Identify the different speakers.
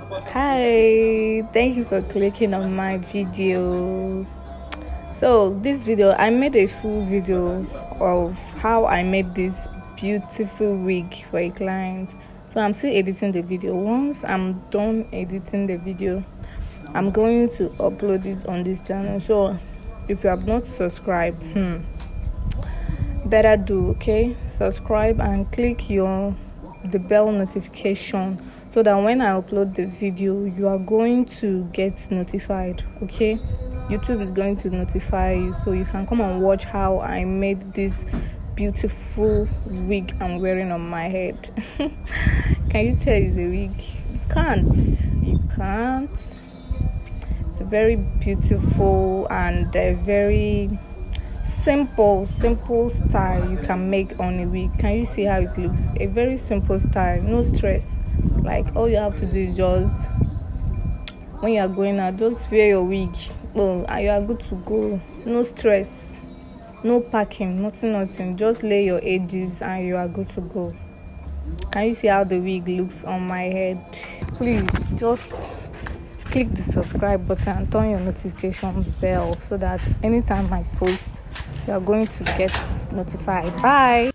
Speaker 1: Hi, thank you for clicking on my video. So this video, I made a full video of how I made this beautiful wig for a client. So I'm still editing the video. Once I'm done editing the video, I'm going to upload it on this channel. So if you have not subscribed, better do. Okay, subscribe and click the bell notification so that when I upload the video, you are going to get notified. Okay, YouTube is going to notify you, so you can come and watch how I made this beautiful wig I'm wearing on my head. Can you tell it's a wig? You can't. It's a very beautiful and a very simple style you can make on a wig. Can you see how it looks? A very simple style, no stress. Like, all you have to do is just, when you are going out, just wear your wig. Well, and you are good to go. No stress, no packing, nothing. Just lay your edges and you are good to go. Can you see how the wig looks on my head? Please just click the subscribe button and turn your notification bell so that anytime I post, you are going to get notified. Bye.